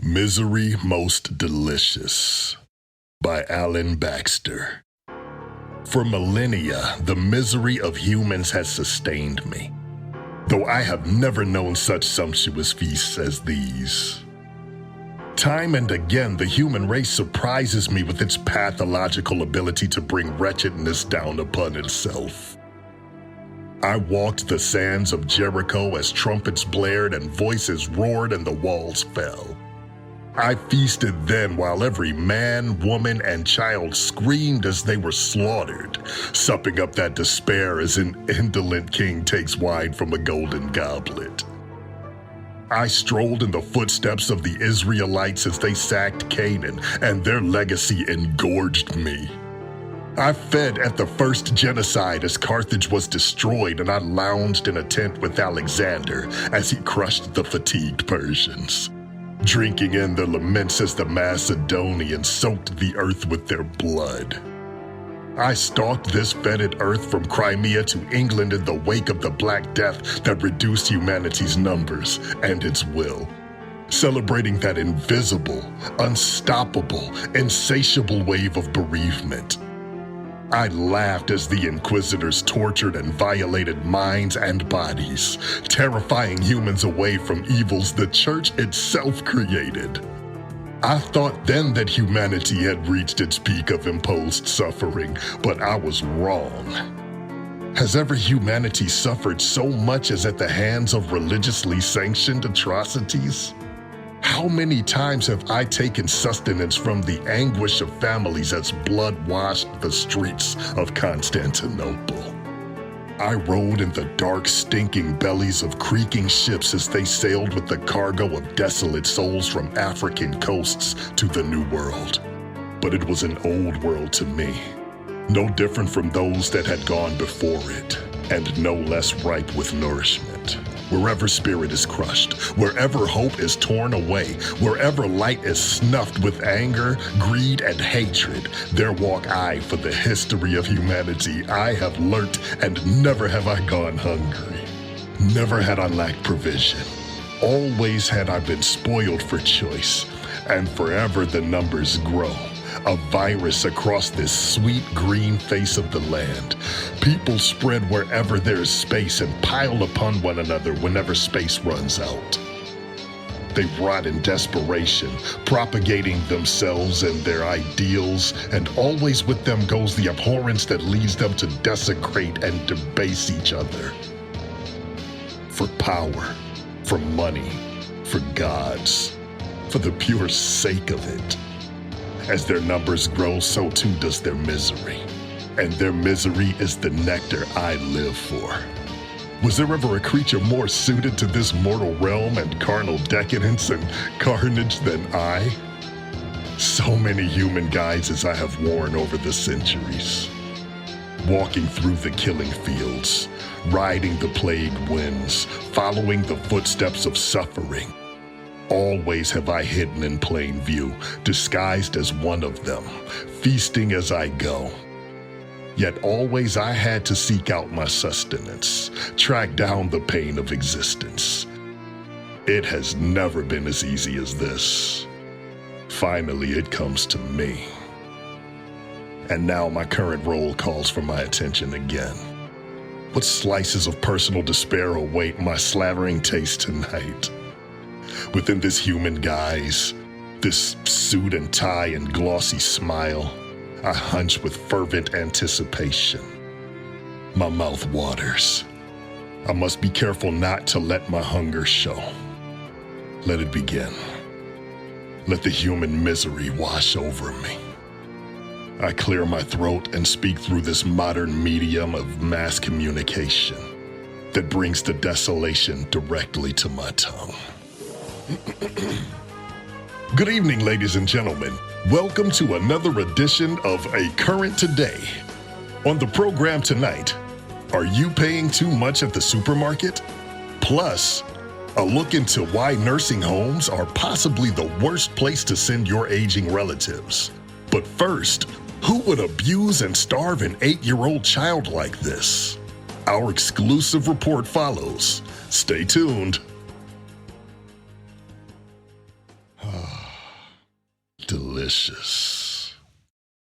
Misery Most Delicious by Alan Baxter. For millennia, the misery of humans has sustained me, though I have never known such sumptuous feasts as these. Time and again, the human race surprises me with its pathological ability to bring wretchedness down upon itself. I walked the sands of Jericho as trumpets blared and voices roared and the walls fell. I feasted then while every man, woman, and child screamed as they were slaughtered, supping up that despair as an indolent king takes wine from a golden goblet. I strolled in the footsteps of the Israelites as they sacked Canaan, and their legacy engorged me. I fed at the first genocide as Carthage was destroyed, and I lounged in a tent with Alexander as he crushed the fatigued Persians, drinking in their laments as the Macedonians soaked the earth with their blood. I stalked this fetid earth from Crimea to England in the wake of the Black Death that reduced humanity's numbers and its will, celebrating that invisible, unstoppable, insatiable wave of bereavement. I laughed as the Inquisitors tortured and violated minds and bodies, terrifying humans away from evils the Church itself created. I thought then that humanity had reached its peak of imposed suffering, but I was wrong. Has ever humanity suffered so much as at the hands of religiously sanctioned atrocities? How many times have I taken sustenance from the anguish of families as blood washed the streets of Constantinople? I rode in the dark, stinking bellies of creaking ships as they sailed with the cargo of desolate souls from African coasts to the New World. But it was an old world to me, no different from those that had gone before it, and no less ripe with nourishment. Wherever spirit is crushed, wherever hope is torn away, wherever light is snuffed with anger, greed, and hatred, there walk I for the history of humanity. I have learnt, and never have I gone hungry. Never had I lacked provision. Always had I been spoiled for choice, and forever the numbers grow. A virus across this sweet green face of the land. People spread wherever there is space and pile upon one another whenever space runs out. They rot in desperation, propagating themselves and their ideals, and always with them goes the abhorrence that leads them to desecrate and debase each other. For power, for money, for gods, for the pure sake of it. As their numbers grow, so too does their misery. And their misery is the nectar I live for. Was there ever a creature more suited to this mortal realm and carnal decadence and carnage than I? So many human guises I have worn over the centuries. Walking through the killing fields, riding the plague winds, following the footsteps of suffering. Always have I hidden in plain view, disguised as one of them, feasting as I go. Yet always I had to seek out my sustenance, track down the pain of existence. It has never been as easy as this. Finally, it comes to me. And now my current role calls for my attention again. What slices of personal despair await my slavering taste tonight? Within this human guise, this suit and tie and glossy smile, I hunch with fervent anticipation. My mouth waters. I must be careful not to let my hunger show. Let it begin. Let the human misery wash over me. I clear my throat and speak through this modern medium of mass communication that brings the desolation directly to my tongue. Good evening, ladies and gentlemen. Welcome to another edition of A Current Today. On the program tonight, are you paying too much at the supermarket? Plus, a look into why nursing homes are possibly the worst place to send your aging relatives. But first, who would abuse and starve an 8-year-old child like this? Our exclusive report follows. Stay tuned. delicious.